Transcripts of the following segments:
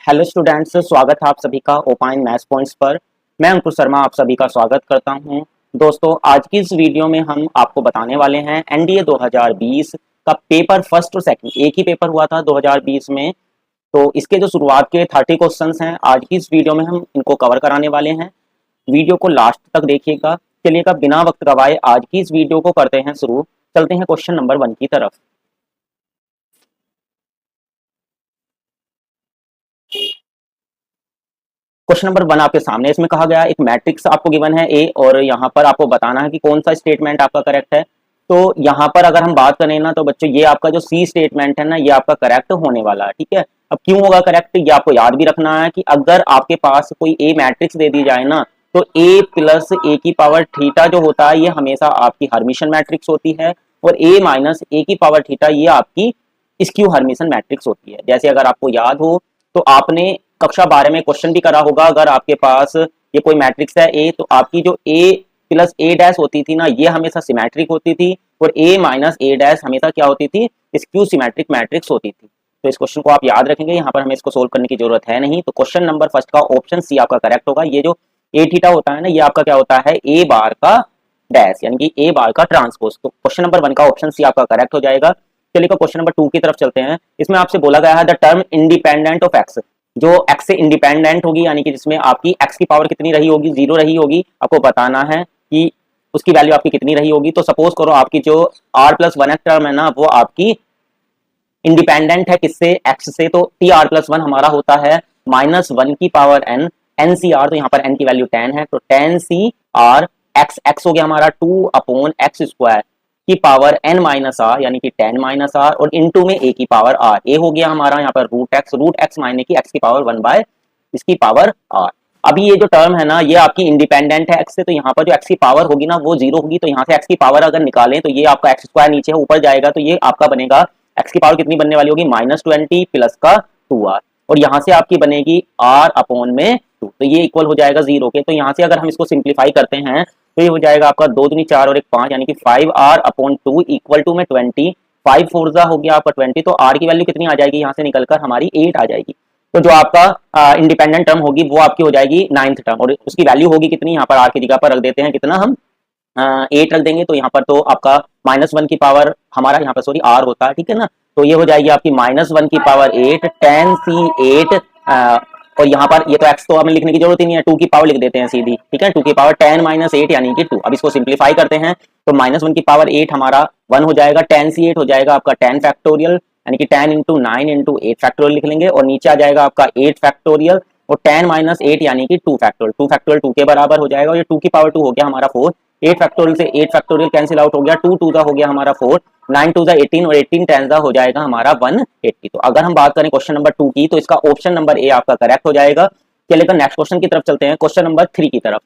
Hello students, स्वागत है आप सभी का ओपाइन मैथ्स पॉइंट्स पर। मैं अंकुर शर्मा आप सभी का स्वागत करता हूं। दोस्तों, आज की इस वीडियो में हम आपको बताने वाले हैं एनडीए 2020 का पेपर फर्स्ट और सेकंड एक ही पेपर हुआ था 2020 में। तो इसके जो शुरुआत के 30 क्वेश्चंस हैं, आज की इस वीडियो में हम इनको कवर कराने वाले हैं। वीडियो को लास्ट तक देखिएगा। चलिएगा बिना वक्त गवाए आज की इस वीडियो को करते हैं शुरू। चलते हैं क्वेश्चन नंबर 1 की तरफ। क्वेश्चन नंबर 1 आपके सामने, इसमें कहा गया एक मैट्रिक्स आपको गिवन है ए, और यहाँ पर आपको बताना है कि कौन सा स्टेटमेंट आपका करेक्ट है। तो यहाँ पर अगर हम बात करें ना, तो बच्चों ये आपका जो सी स्टेटमेंट है ना, ये आपका करेक्ट होने वाला है। ठीक है, अब क्यों होगा करेक्ट, ये आपको याद भी रखना है कि अगर आपके पास कोई ए मैट्रिक्स दे दी जाए ना, तो ए प्लस ए की पावर थीटा जो होता है ये हमेशा आपकी हर्मिशन मैट्रिक्स होती है, और ए माइनस ए की पावर थीटा ये आपकी स्क्यू हर्मिशन मैट्रिक्स होती है। जैसे अगर आपको याद हो तो आपने कक्षा 12 में क्वेश्चन भी करा होगा, अगर आपके पास ये कोई मैट्रिक्स है ए, तो आपकी जो ए प्लस ए डैश होती थी ना, ये हमेशा सिमेट्रिक होती थी, और ए माइनस ए डैश हमेशा क्या होती थी, स्क्यू सिमेट्रिक मैट्रिक्स होती थी। तो इस क्वेश्चन को आप याद रखेंगे, यहाँ पर हमें इसको सोल्व करने की जरूरत है नहीं। तो क्वेश्चन नंबर फर्स्ट का ऑप्शन सी आपका करेक्ट होगा। ये जो ए थीटा होता है ना, ये आपका क्या होता है, ए बार का डैश, यानी कि ए बार का ट्रांसपोज। तो क्वेश्चन नंबर 1 का ऑप्शन सी आपका करेक्ट हो जाएगा। चलिए क्वेश्चन नंबर 2 की तरफ चलते हैं। इसमें आपसे बोला गया है the term independent of x, जो x से इंडिपेंडेंट होगी, यानी कि जिसमें आपकी x की पावर कितनी रही होगी, 0 रही होगी, आपको बताना है कि उसकी वैल्यू आपकी कितनी रही होगी। तो सपोज करो आपकी जो r प्लस 1 टर्म है ना, वो आपकी इंडिपेंडेंट है किससे, x से। तो टी आर प्लस 1 हमारा होता है -1 की power n, n C r, तो यहाँ पर n की वैल्यू 10 है, तो 10 सी आर एक्स, एक्स हो गया हमारा 2 अपॉन एक्स स्क्वायर की पावर n माइनस आर, यानी कि 10 माइनस आर, और इनटू में a की पावर r, a हो गया हमारा यहाँ पर रूट एक्स माइने की x की पावर 1 बाय इसकी पावर r। अभी ये जो टर्म है ना, ये आपकी इंडिपेंडेंट है x से, तो यहाँ पर जो x की पावर होगी ना वो 0 होगी। तो यहाँ से x की पावर अगर निकालें तो ये आपका एक्स स्क्वायर नीचे ऊपर जाएगा, तो ये आपका बनेगा x की पावर कितनी बनने वाली होगी, -20 प्लस का 2r, और यहाँ से आपकी बनेगी r अपॉन में 2, तो ये इक्वल हो जाएगा 0 के। तो यहाँ से अगर हम इसको सिंप्लीफाई करते हैं तो ये हो जाएगा आपका 2 दूनी 4 और 1 5, यानी कि 5r अपॉन 2 इक्वल टू में 20, 5 फोर हो गया आपका 20, तो r की वैल्यू कितनी आ जाएगी, यहाँ से निकलकर हमारी 8 आ जाएगी। तो जो आपका इंडिपेंडेंट टर्म होगी वो आपकी हो जाएगी 9th टर्म, और उसकी वैल्यू होगी कितनी, यहाँ पर r की जगह पर रख देते हैं कितना हम 8 रख देंगे। तो यहाँ पर तो आपका -1 की पावर हमारा यहाँ पर सॉरी r होता है, ठीक है ना। तो ये हो जाएगी आपकी -1 की पावर 8, 10 सी 8, और यहाँ पर ये तो x तो हमें लिखने की जरूरत ही नहीं है, 2 की पावर लिख देते हैं सीधी, ठीक है। 2 की पावर 10 माइनस 8 यानी कि 2। अब इसको सिंप्लीफाई करते हैं तो -1 की पावर 8 हमारा 1 हो जाएगा, 10 सी 8 हो जाएगा आपका 10 फैक्टोरियल, यानी कि 10 इंटू 9 इंटू 8 फैक्टोरियल लिख लेंगे, और नीचे आ जाएगा आपका 8 फैक्टोरियल, और 10 माइनस 8 यानी कि 2 फैक्टोरियल, 2 फैक्टोरियल 2 के बराबर हो जाएगा, और ये 2 की पावर 2 हो गया हमारा 4, 8 फैक्टोरियल से 8 फैक्टोरियल कैंसिल आउट हो गया, 2 2 हो गया हमारा 4, 9 2 18, और 18 10 हो जाएगा हमारा 180। तो अगर हम बात करें क्वेश्चन नंबर 2 की, तो इसका ऑप्शन नंबर ए आपका करेक्ट हो जाएगा। चलिए नेक्स्ट क्वेश्चन की तरफ चलते हैं, क्वेश्चन नंबर 3 की तरफ।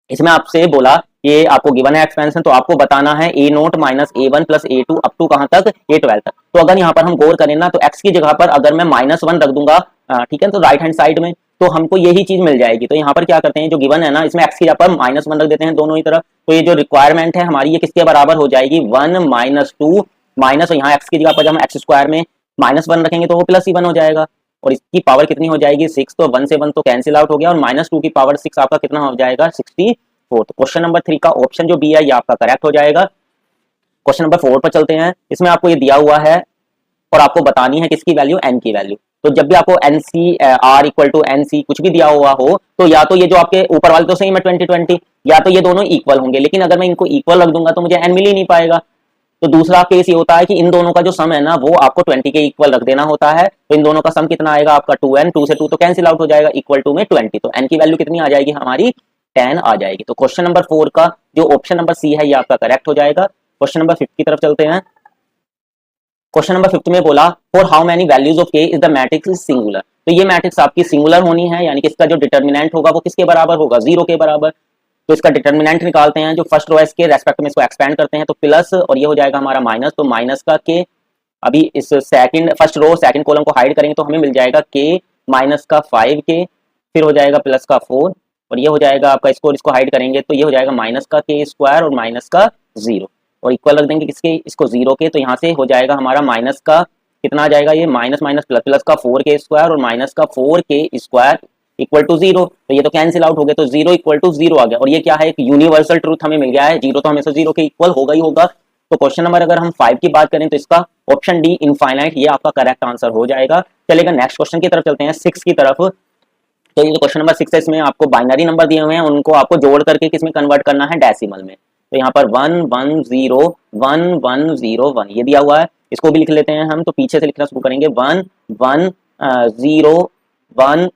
इसमें आपसे बोला ये आपको गिवन है एक्सपेंशन, तो आपको बताना है A not minus A one plus A two up to कहां तक, A12 तक। तो अगर यहाँ पर हम गौर करें ना, तो x की जगह पर अगर मैं -1 रख दूंगा, ठीक है, तो राइट हैंड साइड में तो हमको यही चीज मिल जाएगी। तो यहाँ पर क्या करते हैं, जो गिवन है ना, इसमें x की जगह पर -1 रख देते हैं दोनों ही तरफ। तो ये जो रिक्वायरमेंट है हमारी, ये किसके बराबर हो जाएगी, 1 -2 माइनस, और यहाँ x की जगह पर जब हम एक्स स्क्वायर में -1 रखेंगे तो वो +1 हो जाएगा, और इसकी पावर कितनी हो जाएगी 6, तो 1 से 1 तो कैंसिल आउट हो गया, और -2 की पावर 6 आपका कितना हो जाएगा 64। तो क्वेश्चन नंबर 3 का ऑप्शन जो बी है ये आपका करेक्ट हो जाएगा। क्वेश्चन नंबर 4 पर चलते हैं। इसमें आपको ये दिया हुआ है और आपको बतानी है किसकी वैल्यू, n की वैल्यू। तो जब भी आपको n C r equal to n C कुछ भी दिया हुआ हो, तो या तो ये जो आपके ऊपर वाले तो सही में 20 या तो ये दोनों इक्वल होंगे, लेकिन अगर मैं इनको इक्वल रख दूंगा तो मुझे n मिल ही नहीं पाएगा। तो दूसरा केस ये होता है कि इन दोनों का जो सम है ना, वो आपको 20 के इक्वल रख देना होता है। तो इन दोनों का सम कितना आएगा आपका 2n, 2 से 2 तो कैंसिल आउट हो जाएगा, इक्वल टू में 20, तो n की वैल्यू कितनी आ जाएगी हमारी 10 आ जाएगी। तो क्वेश्चन नंबर 4 का जो ऑप्शन नंबर सी है ये आपका करेक्ट हो जाएगा। क्वेश्चन नंबर 5 की तरफ चलते हैं। क्वेश्चन नंबर 5 में बोला for how many values of k is the matrix is singular. तो ये मैट्रिक्स आपकी सिंगुलर होनी है, यानी कि इसका जो डिटर्मिनेंट होगा वो किसके बराबर होगा, 0 के बराबर। तो इसका डिटर्मिनेंट निकालते हैं, जो फर्स्ट रो है इसके रेस्पेक्ट में इसको एक्सपेंड करते हैं, तो प्लस और ये हो जाएगा हमारा माइनस, तो माइनस का k। अभी इस second first row second column को हाइड करेंगे तो हमें मिल जाएगा k माइनस का 5k, फिर हो जाएगा प्लस का 4, और ये हो जाएगा आपका इसको हाइड करेंगे तो ये हो जाएगा माइनस का k स्क्वायर और माइनस का 0, और इक्वल रख देंगे किसके, इसको 0 के, तो यहाँ से हो जाएगा हमारा माइनस का कितना आ जाएगा ये माइनस माइनस प्लस, प्लस का 4k स्क्वायर और माइनस का 4k स्क्वायर इक्वल टू 0। तो ये तो कैंसिल आउट हो गया, तो 0 इक्वल टू 0 आ गया। और ये क्या है, एक यूनिवर्सल ट्रूथ हमें मिल गया है, 0 तो हमेशा 0 के इक्वल होगा ही होगा। तो क्वेश्चन नंबर अगर हम 5 की बात करें तो इसका ऑप्शन डी इनफाइनाइट ये आपका करेक्ट आंसर हो जाएगा। चलेगा नेक्स्ट क्वेश्चन की तरफ चलते हैं, 6 की तरफ। तो ये जो क्वेश्चन नंबर 6 है इसमें आपको बाइनरी नंबर दिए हुए हैं, उनको आपको जोड़ करके किसमें कन्वर्ट करना है, डेसिमल में। तो यहाँ पर 1 1 0 1 1 0 1 ये दिया हुआ है, इसको भी लिख लेते हैं हम। तो पीछे से लिखना शुरू करेंगे 1 1 0 1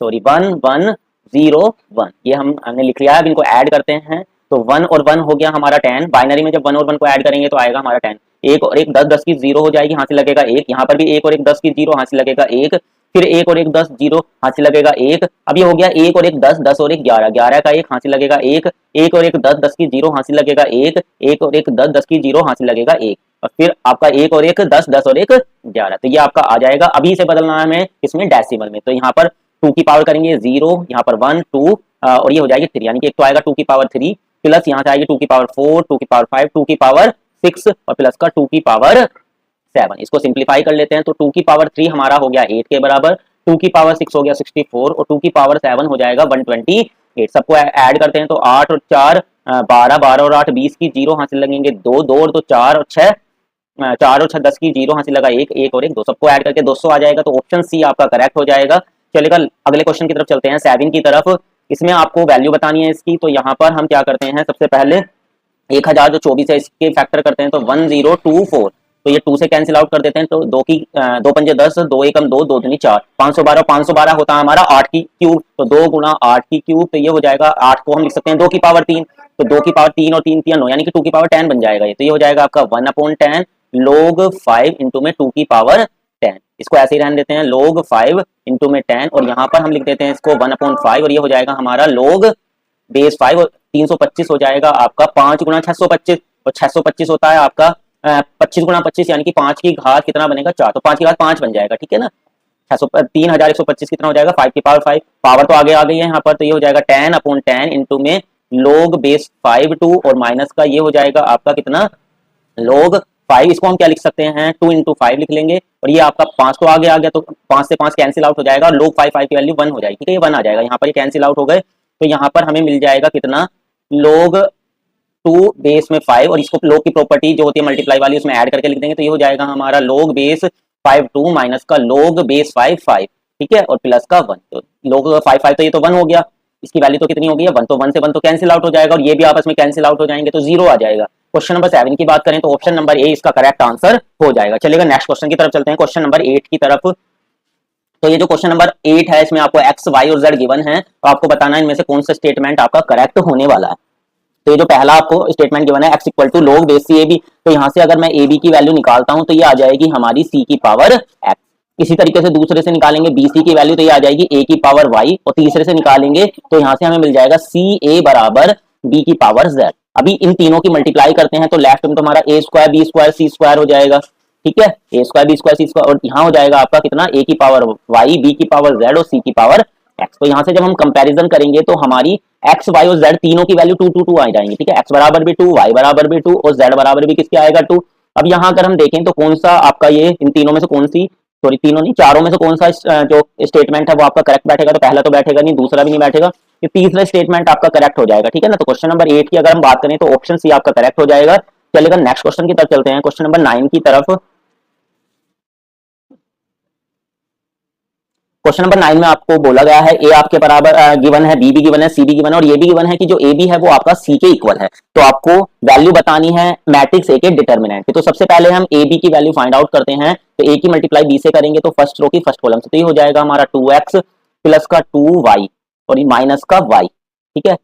सॉरी 1 1 0 1 ये हमने लिख लिया है। अब इनको ऐड करते हैं तो 1 और 1 हो गया हमारा 10। बाइनरी में जब 1 और 1 को ऐड करेंगे तो आएगा हमारा 10। एक और एक 10 10 की 0 हो जाएगी, हाथ से लगेगा 1। यहाँ पर भी 1 और 1 10 की 0 हाथ से लगेगा 1। फिर 1 और 1 10 0 हाथ से लगेगा 1। अब ये हो गया 1 और 1 10 10 और 1 11 11 का 1 हाथ से लगेगा 1। 1 और 1 10 10 की 0 हाथ से लगेगा 1। 1 और 1 10 10 की 0 हाथ से लगेगा 1। और फिर आपका 1 और 1 10 10 और 1 11। तो ये आपका आ जाएगा। अभी से बदलना है हमें इसमें डेसिमल में। तो यहाँ पर 2 की पावर करेंगे 0, यहाँ पर 1 2 और ये हो जाएगी 3, यानी कि एक तो आएगा 2 की पावर 3 प्लस यहाँ से आएगी 2 की पावर 4 2 की पावर 5 2 की पावर 6 और प्लस का 2 की पावर 7। इसको सिंप्लीफाई कर लेते हैं तो 2 की पावर 3 हमारा हो गया 8 के बराबर, 2 की पावर 6 हो गया 64 और 2 की पावर 7 हो जाएगा 128। सबको ऐड करते हैं तो 8 और 4 12 12 और 8 20 की 0 हासिल लगेंगे 2 2 और 2 4 और 6 4 और 6 10 की 0 हासिल लगा 1 1 और 1 2, सबको ऐड करके 200 आ जाएगा। तो ऑप्शन सी आपका करेक्ट हो जाएगा। चलेगा अगले क्वेश्चन की तरफ चलते हैं, 7 की तरफ। इसमें आपको वैल्यू बतानी है इसकी। तो यहाँ पर हम क्या करते हैं, सबसे पहले 1000 जो 24 है इसके फैक्टर करते हैं तो 1024। तो ये 2 से कैंसिल आउट कर देते हैं तो 2 पंजे 10 2 एकम 2 2 दूनी 4 512 512 होता है हमारा 8 की क्यूब। तो 2 गुना 8 की क्यूब तो ये हो जाएगा 8 को हम लिख सकते हैं 2 की पावर 3। तो 2 की पावर 3 और 3 3 9 यानी कि 2 की पावर 10 बन जाएगा ये। तो ये हो जाएगा आपका 1/10 log 5 इंटू में 2 की पावर 10। इसको ऐसे ही रहने देते हैं log 5 इंटू में 10 और यहाँ पर हम लिख देते हैं इसको 1/5 और ये हो जाएगा हमारा log बेस 5 और 325 हो जाएगा आपका 5 गुना 625 और 625 होता है आपका 25 गुना 25 यानी कि 5 की घात कितना बनेगा 4। तो 5 की घात 5 बन जाएगा, ठीक है ना। 3125 कितना हो जाएगा 5 की पावर 5, पावर तो आगे आ गई है यहाँ पर। तो ये हो जाएगा 10/10 इंटू में log बेस 5 2 और माइनस का ये हो जाएगा आपका कितना log 5। इसको हम क्या लिख सकते हैं 2 इंटू 5 लिख लेंगे और ये आपका 5 तो आगे आ गया तो 5 से 5 कैंसिल आउट हो जाएगा और log 5 की वैल्यू 1 हो जाएगी, ठीक है। ये 1 आ जाएगा, यहाँ पर ये कैंसिल आउट हो गए। तो यहाँ पर हमें मिल जाएगा कितना log 2 बेस में 5 और इसको log की प्रॉपर्टी जो होती है मल्टीप्लाई वाली उसमें ऐड करके लिख देंगे। तो ये हो जाएगा हमारा log बेस 5 2 माइनस का log बेस 5 5, ठीक है, और प्लस का 1। तो log 5 5 तो ये तो 1 हो गया, इसकी वैल्यू तो कितनी हो गई है 1। तो 1 से 1 तो कैंसिल आउट हो जाएगा और ये भी आपस में कैंसिल आउट हो जाएंगे तो 0 आ जाएगा। क्वेश्चन नंबर 7 की बात करें तो ऑप्शन नंबर ए इसका करेक्ट आंसर हो जाएगा। चलेगा नेक्स्ट क्वेश्चन की तरफ चलते हैं, क्वेश्चन नंबर 8 की तरफ। तो ये जो क्वेश्चन नंबर 8 है इसमें आपको एक्स वाई और जेड गिवन है, तो आपको बताना है इनमें से कौन सा स्टेटमेंट आपका करेक्ट होने वाला है। तो ये जो पहला आपको स्टेटमेंट गिवन है x equal to log base c a b, तो यहाँ से अगर मैं ए बी की वैल्यू निकालता हूँ तो ये आ जाएगी हमारी सी की पावर एक्स। इसी तरीके से दूसरे से निकालेंगे बी सी की वैल्यू तो ये आ जाएगी ए की पावर वाई और तीसरे से निकालेंगे तो यहाँ से हमें मिल जाएगा सी ए बराबर बी की पावर जेड। अभी इन तीनों की मल्टीप्लाई करते हैं तो लेफ्ट में तो हमारा ए स्क्वायर बी स्क्वायर सी स्क्वायर हो जाएगा, ठीक है, ए स्क्वायर बी स्क्वायर सी स्क्वायर और यहाँ हो जाएगा आपका कितना ए की पावर वाई बी की पावर जेड और सी की पावर एक्स। तो यहाँ से जब हम कंपैरिजन करेंगे तो हमारी एक्स वाई और जेड तीनों की वैल्यू 2 2 2 आ जाएंगी, ठीक है। एक्स बराबर भी 2 वाई बराबर भी 2 और जेड बराबर भी किसके आएगा 2। अब यहाँ अगर हम देखें तो कौन सा आपका ये इन तीनों में से कौन सी सॉरी तीनों नहीं चारों में से कौन सा जो स्टेटमेंट है वो आपका करेक्ट बैठेगा। तो पहला तो बैठेगा नहीं, दूसरा भी नहीं बैठेगा, ये तीसरा स्टेटमेंट आपका करेक्ट हो जाएगा, ठीक है ना। तो क्वेश्चन नंबर 8 की अगर हम बात करें तो ऑप्शन सी आपका करेक्ट हो जाएगा। चलेगा नेक्स्ट क्वेश्चन की तरफ चलते हैं, क्वेश्चन नंबर 9 की तरफ। क्वेश्चन नंबर 9 में आपको बोला गया है ए आपके बराबर गिवन है, बी भी गिवन है, सी भी गिवन है और ये भी गिवन है कि जो ए बी है वो आपका सी के इक्वल है। तो आपको वैल्यू बतानी है मैट्रिक्स ए के डिटर्मिनेंट की। तो सबसे पहले हम ए बी की वैल्यू फाइंड आउट करते हैं। तो ए की मल्टीप्लाई बी से करेंगे तो फर्स्ट रो की फर्स्ट कॉलम से, तो ये हो जाएगा हमारा 2x प्लस का 2y और ये माइनस का y, ठीक है।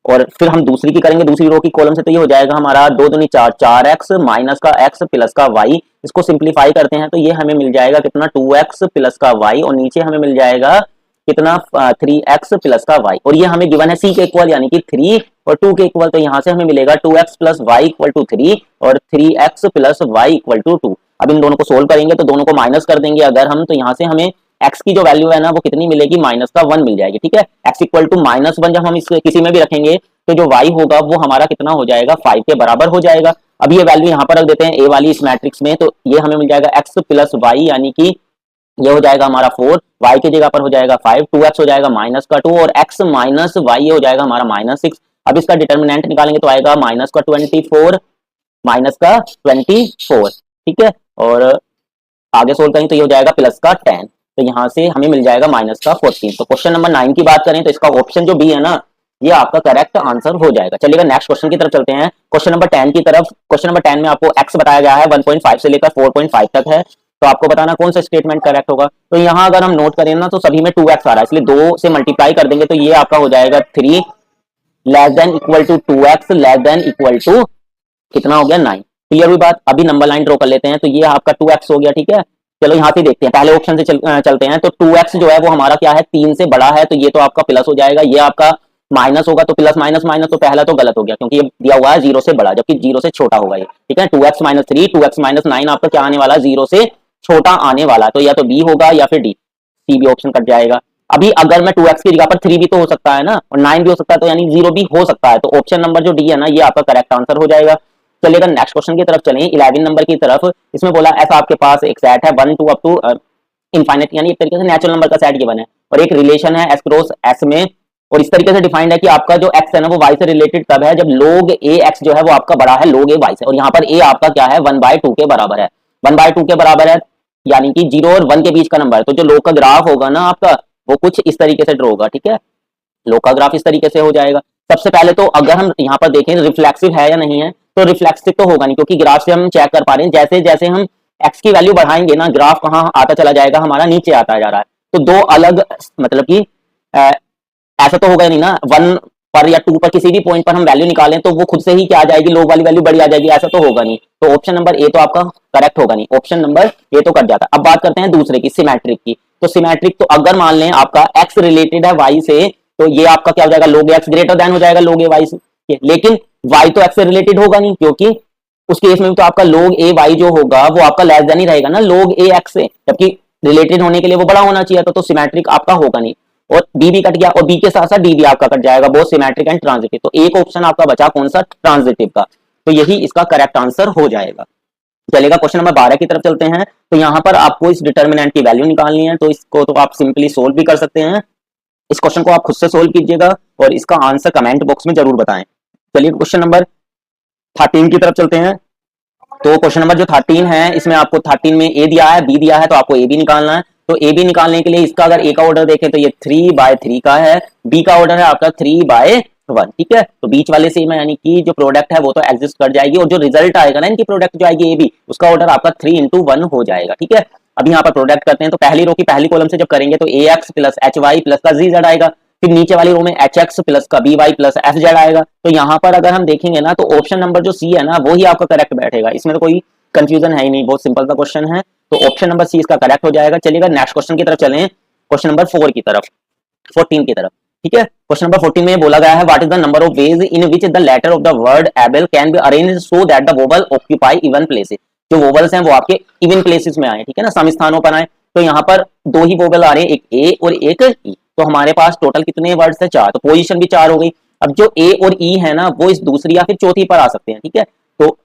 और फिर हम दूसरी की करेंगे दूसरी रो की कॉलम से, तो ये हो जाएगा हमारा 2 दूनी 4 4x माइनस का x प्लस का y। इसको सिंप्लीफाई करते हैं तो ये हमें मिल जाएगा कितना 2x प्लस का y और नीचे हमें मिल जाएगा कितना 3x प्लस का y और ये हमें गिवन है c के इक्वल यानी कि 3 और 2 के इक्वल। तो यहाँ से हमें मिलेगा 2x plus y equal to 3 और 3x plus y equal to 2। अब इन दोनों को सोल्व करेंगे तो दोनों को माइनस कर देंगे अगर हम, तो यहाँ से हमें x की जो वैल्यू है ना वो कितनी मिलेगी माइनस का 1 मिल जाएगी, ठीक है। x इक्वल टू -1 जब हम इस किसी में भी रखेंगे तो जो y होगा वो हमारा कितना हो जाएगा 5 के बराबर हो जाएगा। अब ये वैल्यू यहाँ पर रख देते हैं ए वाली इस मैट्रिक्स में, तो ये हमें मिल जाएगा एक्स प्लस वाई, यानी कि ये हो जाएगा हमारा 4, वाई की जगह पर हो जाएगा 5, 2x हो जाएगा माइनस का 2 और x माइनस वाई ये हो जाएगा हमारा -6। अब इसका डिटर्मिनेंट निकालेंगे तो आएगा माइनस का 24 माइनस का 24, ठीक है, और आगे सोल्व करेंगे तो ये हो जाएगा प्लस का 10, तो यहाँ से हमें मिल जाएगा माइनस का 14। तो क्वेश्चन नंबर 9 की बात करें तो इसका ऑप्शन जो बी है ना, ये आपका करेक्ट आंसर हो जाएगा। चलिएगा नेक्स्ट क्वेश्चन की तरफ चलते हैं, क्वेश्चन नंबर 10 की तरफ। क्वेश्चन नंबर 10 में आपको x बताया गया है 1.5 से लेकर 4.5 तक है, तो आपको बताना कौन सा स्टेटमेंट करेक्ट होगा। तो यहाँ अगर हम नोट करें ना तो सभी में 2x आ रहा है, इसलिए 2 से मल्टीप्लाई कर देंगे तो ये आपका हो जाएगा 3 less than equal to 2x less than equal to कितना हो गया 9। क्लियर हुई बात। अभी नंबर लाइन ड्रॉ कर लेते हैं, तो ये आपका 2x हो गया, ठीक है। चलो यहाँ से देखते हैं, पहले ऑप्शन से चलते हैं। तो 2x जो है वो हमारा क्या है, 3 से बड़ा है, तो ये तो आपका प्लस हो जाएगा, ये आपका माइनस होगा, तो प्लस माइनस माइनस, तो पहला तो गलत हो गया क्योंकि ये दिया हुआ है 0 से बड़ा, जबकि 0 से छोटा होगा ये, ठीक है। 2x माइनस 3, 2x माइनस 9 आपका क्या आने वाला है, 0 से छोटा आने वाला, तो या तो बी होगा या फिर डी, सी भी ऑप्शन कट जाएगा। अभी अगर मैं 2x की जगह पर 3 भी तो हो सकता है ना, और 9 भी हो सकता है, तो यानी 0 भी हो सकता है, तो ऑप्शन नंबर जो डी है ना, ये आपका करेक्ट आंसर हो जाएगा। चलिएगा नेक्स्ट क्वेश्चन की तरफ चलें, 11 नंबर की तरफ। इसमें बोला ऐसा आपके पास एक सेट है 1 2 अप टू इनफाइनाइट, यानी एक तरीके से नेचुरल नंबर का सेट गिवन है, और एक रिलेशन है एस क्रॉस एस में, और इस तरीके से डिफाइंड है कि आपका जो x है ना वो y से रिलेटेड तब है जब log a x जो है वो आपका बड़ा है log a y से, और यहाँ पर a आपका क्या है 1/2 के बराबर है, 1/2 के बराबर है, यानी कि 0 और 1 के बीच का नंबर है। तो जो log का ग्राफ होगा ना आपका वो कुछ इस तरीके से ड्रॉ होगा, ठीक है, log का ग्राफ इस तरीके से हो जाएगा। सबसे पहले तो अगर हम यहाँ पर देखें रिफ्लेक्सिव है या नहीं है, तो रिफ्लेक्सिव तो होगा नहीं, क्योंकि ग्राफ से हम चेक कर पा रहे हैं जैसे जैसे हम x की वैल्यू बढ़ाएंगे ना, ग्राफ कहाँ आता चला जाएगा, हमारा नीचे आता जा रहा है। तो दो अलग, मतलब कि ऐसा तो होगा नहीं ना 1 पर या 2 पर किसी भी पॉइंट पर हम वैल्यू निकालें तो वो खुद से ही क्या आ जाएगी, लोग वाली वैल्यू बड़ी आ जाएगी, ऐसा तो होगा नहीं। तो ऑप्शन नंबर ए तो आपका करेक्ट होगा नहीं, ऑप्शन नंबर ए तो कट जाता है। अब बात करते हैं दूसरे की, सिमेट्रिक की। तो सिमेट्रिक तो अगर मान लें आपका एक्स रिलेटेड है वाई से, तो ये आपका क्या हो जाएगा, लोग एक्स ग्रेटर देन हो जाएगा लोग ए वाई से, लेकिन वाई तो एक्स से रिलेटेड होगा नहीं, क्योंकि उस केस में तो आपका लोग ए वाई जो होगा वो आपका लेस देन ही रहेगा ना लोग ए एक्स से, जबकि रिलेटेड होने के लिए वो बड़ा होना चाहिए था, तो सिमेट्रिक आपका होगा नहीं। और बी भी कट गया, और बी के साथ साथ डी भी आपका कट जाएगा, बहुत सिमेट्रिक एंड ट्रांजिटिव। तो एक ऑप्शन आपका बचा कौन सा, ट्रांजिटिव का, तो यही इसका करेक्ट आंसर हो जाएगा। चलेगा क्वेश्चन नंबर 12 की तरफ चलते हैं। तो यहाँ पर आपको इस डिटर्मिनेंट की वैल्यू निकालनी है, तो इसको तो आप सिंपली सोल्व भी कर सकते हैं। इस क्वेश्चन को आप खुद से सोल्व कीजिएगा और इसका आंसर कमेंट बॉक्स में जरूर बताएं। चलिए क्वेश्चन नंबर 13 की तरफ चलते हैं। तो क्वेश्चन नंबर जो 13 है, इसमें आपको 13 में ए दिया है, बी दिया है, तो आपको ए बी निकालना है। तो ए बी निकालने के लिए इसका अगर ए का ऑर्डर देखें तो ये 3/3 का है, बी का ऑर्डर है आपका 3/1, ठीक है। तो बीच वाले से में यानी कि जो प्रोडक्ट है वो तो एग्जिस्ट कर जाएगी, और जो रिजल्ट आएगा ना इनकी प्रोडक्ट जो आएगी ए बी, उसका ऑर्डर आपका 3 × 1 हो जाएगा, ठीक है। अब यहाँ पर प्रोडक्ट करते हैं, तो पहली रो की पहली कॉलम से जब करेंगे तो A X plus H Y plus का जी जेड आएगा, फिर नीचे वाली रो में एच एक्स प्लस का B Y plus F Z आएगा। तो यहाँ पर अगर हम देखेंगे ना तो ऑप्शन नंबर जो सी है ना वो ही आपका करेक्ट बैठेगा, इसमें तो कोई कंफ्यूजन है ही नहीं, बहुत सिंपल सा क्वेश्चन है, तो ऑप्शन नंबर सी इसका करेक्ट हो जाएगा। चलिएगा नेक्स्ट क्वेश्चन की तरफ चलें, क्वेश्चन नंबर 4 की तरफ, 14 की तरफ, ठीक है। क्वेश्चन नंबर 14 में बोला गया है what is the number of ways in which the letter of the word able can be arranged so that the vowel occupy even places. जो वोवल्स हैं वो आपके इवन प्लेसेस में आए, ठीक है ना, सम स्थानों पर आए। तो यहाँ पर दो ही वोवल आ रहे हैं, एक ए और एक ई, तो हमारे पास टोटल कितने वर्ड्स है, 4, तो पोजीशन भी 4 हो गई। अब जो ए और ई है ना वो इस दूसरी या फिर चौथी पर आ सकते हैं, ठीक है। तो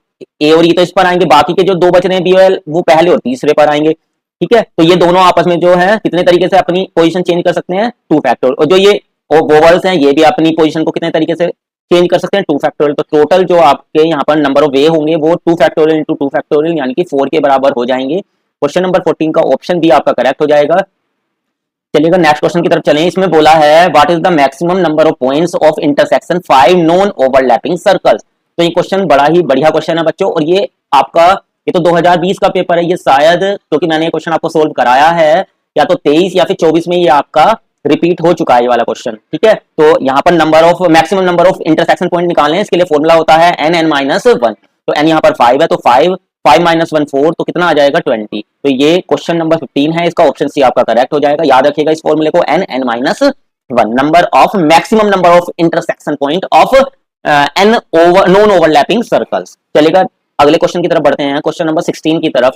ए और ई तो इस पर आएंगे, बाकी के जो दो बच रहे हैं बी और वो पहले और तीसरे पर आएंगे, ठीक है। तो ये दोनों आपस में जो है कितने तरीके से अपनी पोजीशन चेंज कर सकते हैं, 2 फैक्टोरियल, और जो ये वोवल्स हैं ये भी अपनी पोजीशन को कितने तरीके से चेंज कर सकते हैं, 2 फैक्टोरियल। तो टोटल जो आपके यहाँ पर नंबर ऑफ वे होंगे वो 2 फैक्टोरियल × 2 फैक्टोरियल यानी कि 4 के बराबर हो जाएंगे। क्वेश्चन नंबर 14 का ऑप्शन बी आपका करेक्ट हो जाएगा। चलिएगा नेक्स्ट क्वेश्चन की तरफ चलें। इसमें बोला है what is the maximum number of points of intersection 5 non overlapping circles. तो ये क्वेश्चन बड़ा ही बढ़िया क्वेश्चन है बच्चों, और ये आपका ये तो 2020 का पेपर है, ये शायद क्योंकि मैंने ये क्वेश्चन आपको सोल्व कराया है या तो 23 या फिर 24 में ये आपका रिपीट हो चुका है ये वाला क्वेश्चन, ठीक है। तो यहाँ पर number of maximum number of intersection point निकालने हैं, इसके लिए फॉर्मूला होता है n(n-1). तो n यहाँ पर 5 है, तो 5 -1 4, तो कितना आ जाएगा 20। तो ये क्वेश्चन नंबर 15 है, इसका ऑप्शन सी आपका करेक्ट हो जाएगा। याद रखिएगा इस फॉर्मूले को, n(n-1) number of maximum number of intersection point of n non overlapping circles. चलेगा अगले क्वेश्चन की तरफ बढ़ते हैं, क्वेश्चन नंबर 16 की तरफ।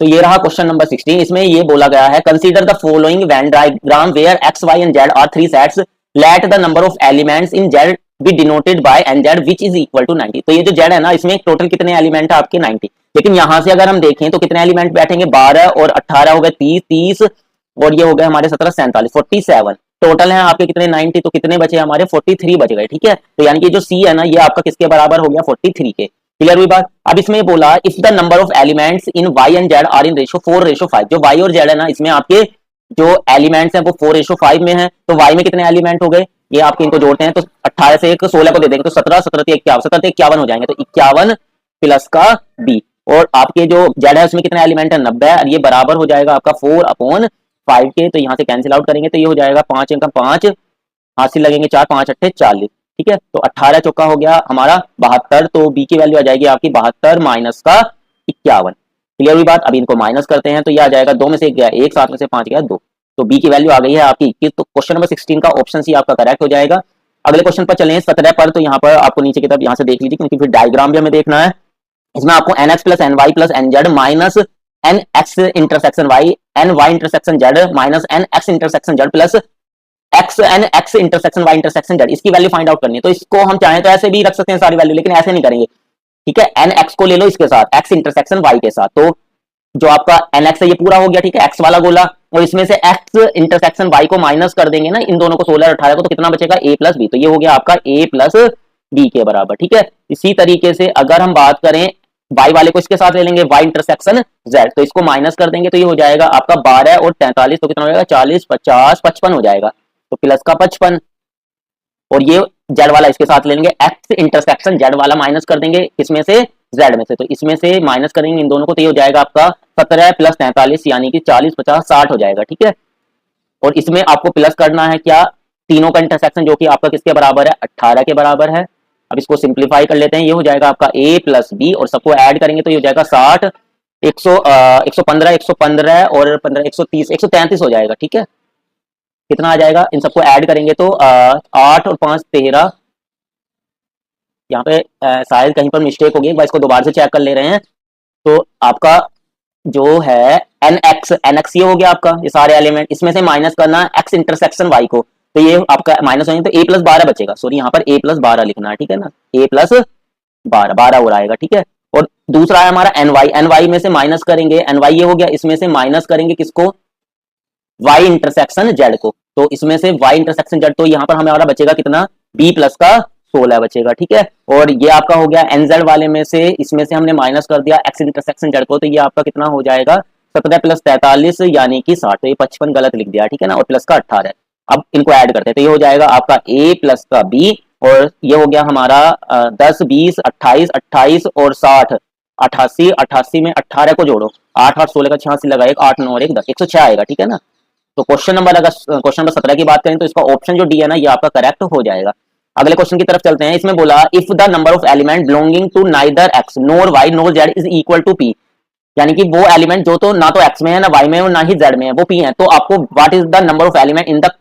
तो ये रहा क्वेश्चन नंबर 16। इसमें ये बोला गया है consider the following Venn diagram where x y and z are 3 sets, let the number of elements in z be denoted by n z which is equal to 90। तो ये जो जेड है ना, इसमें टोटल कितने एलिमेंट है आपके 90, लेकिन यहां से अगर हम देखें तो कितने एलिमेंट बैठेंगे, 12 और 18 हो गए 30, 30 और ये हो गए हमारे 17 47 47 टोटल है आपके कितने 90, तो कितने बचे हमारे 43 बच गए। ठीक है, तो यानी कि जो सी है ना ये आपका किसके बराबर हो गया 43 के। क्लियर हुई बात। अब इसमें बोला if the number of elements in y and z are in ratio 4:5, जो वाई और जेड है ना इसमें आपके जो एलिमेंट्स हैं वो 4:5 में है, तो वाई में कितने एलिमेंट हो गए, ये आपके इनको जोड़ते हैं तो 18 से एक 16 को दे देंगे तो 17, 17 से 51, 17 से 51 हो जाएंगे, तो 51 प्लस का बी, और आपके जो जेड है उसमें कितने एलिमेंट है 90, और ये बराबर हो जाएगा आपका 4/5 के, तो यहाँ से कैंसिल आउट करेंगे तो ये हो जाएगा 5 अंक 5 हासिल लगेंगे 4 5 8 40। ठीक है, तो 18 चौका हो गया हमारा 72, तो बी की वैल्यू आ जाएगी आपकी 72 माइनस का 51। क्लियर हुई बात। अभी इनको माइनस करते हैं तो ये आ जाएगा 2 में से 1 गया 1, 7 में से 5 गया 2, तो बी की वैल्यू आ गई है आपकी 21। तो क्वेश्चन नंबर 16 का ऑप्शन सी आपका करेक्ट हो जाएगा। अगले क्वेश्चन पर चलें 17 पर, तो यहाँ पर आपको नीचे की तरफ यहाँ से देख लीजिए क्योंकि फिर डायग्राम भी हमें देखना है। इसमें आपको n x plus n y plus n z minus n x intersection y n y intersection z minus n x intersection z plus x n x intersection y intersection z, इसकी value find out करनी है। तो इसको हम चाहें तो ऐसे भी रख सकते हैं सारी वैल्यू, लेकिन ऐसे नहीं करेंगे। ठीक है, एन एक्स को ले लो इसके साथ एक्स इंटरसेक्शन वाई के साथ, तो जो आपका एन एक्स है ये पूरा हो गया। ठीक है, एक्स वाला गोला, और इसमें से एक्स इंटरसेक्शन वाई को माइनस कर देंगे ना इन दोनों को 16 और 18 को, तो कितना बचेगा ए प्लस बी, तो ये हो गया आपका ए प्लस बी के बराबर। ठीक है, इसी तरीके से अगर हम बात करें वाई वाले को इसके साथ ले लेंगे वाई इंटरसेक्शन जेड, तो इसको माइनस कर देंगे तो ये हो जाएगा आपका 12 और 43, तो कितना हो जाएगा 40 50 55 हो जाएगा, तो प्लस का 55, और ये जेड वाला इसके साथ ले लेंगे एक्स इंटरसेक्शन जेड वाला माइनस कर देंगे इसमें से जेड में से, तो इसमें से माइनस करेंगे इन दोनों को तो ये हो जाएगा आपका 17 प्लस 43 यानी कि 40 50 60 हो जाएगा। ठीक है, और इसमें आपको प्लस करना है क्या, तीनों का इंटरसेक्शन जो कि आपका किसके बराबर है 18 के बराबर है। अब इसको सिंप्लीफाई कर लेते हैं, ये हो जाएगा आपका a प्लस बी, और सबको ऐड करेंगे तो ये हो जाएगा 60 115 115 और 15 130 133 हो जाएगा। ठीक है, कितना आ जाएगा, इन सबको ऐड करेंगे तो 8 और 5 13, यहाँ पे शायद कहीं पर मिस्टेक होगी, एक बार इसको दोबारा से चेक कर ले रहे हैं। तो आपका जो है एन एक्स ये हो गया आपका ये सारे एलिमेंट, इसमें से माइनस करना एक्स इंटरसेक्शन वाई को, तो ये आपका माइनस होंगे तो ए प्लस 12 बचेगा, सॉरी यहाँ पर ए प्लस 12 लिखना है। ठीक है ना, ए प्लस 12 12 हो आएगा। ठीक है, और दूसरा है हमारा एन वाई में से माइनस करेंगे एन वाई ये हो गया, इसमें से माइनस करेंगे किसको वाई इंटरसेक्शन जेड को, तो इसमें से वाई इंटरसेक्शन जेड, तो यहाँ पर हमारा बचेगा कितना बी प्लस का 16 बचेगा। ठीक है, और ये आपका हो गया एनजेड वाले में से, इसमें से हमने माइनस कर दिया एक्स इंटरसेक्शन जेड को, तो ये आपका कितना हो जाएगा 17 प्लस 43 यानी कि 60, तो ये 55 गलत लिख दिया। ठीक है ना, और प्लस का 18, अब इनको ऐड करते हैं तो ये हो जाएगा आपका ए प्लस का बी, और ये हो गया हमारा 10 20 28 28 और 60 88 88 में 18 को जोड़ो 8 8 16 का 86 लगा 1 8 9 और 1 10 106 आएगा। ठीक है ना, तो क्वेश्चन नंबर अगर क्वेश्चन नंबर 17 की बात करें तो इसका ऑप्शन जो डी है ना ये आपका करेक्ट हो जाएगा। अगले क्वेश्चन की तरफ चलते हैं। इसमें बोला if the number of element belonging to neither x nor y nor z is equal to p, यानी कि वो एलिमेंट जो तो ना तो एक्स में है ना वाई में है और ना ही जेड में है वो पी है, तो आपको what is the number of element in the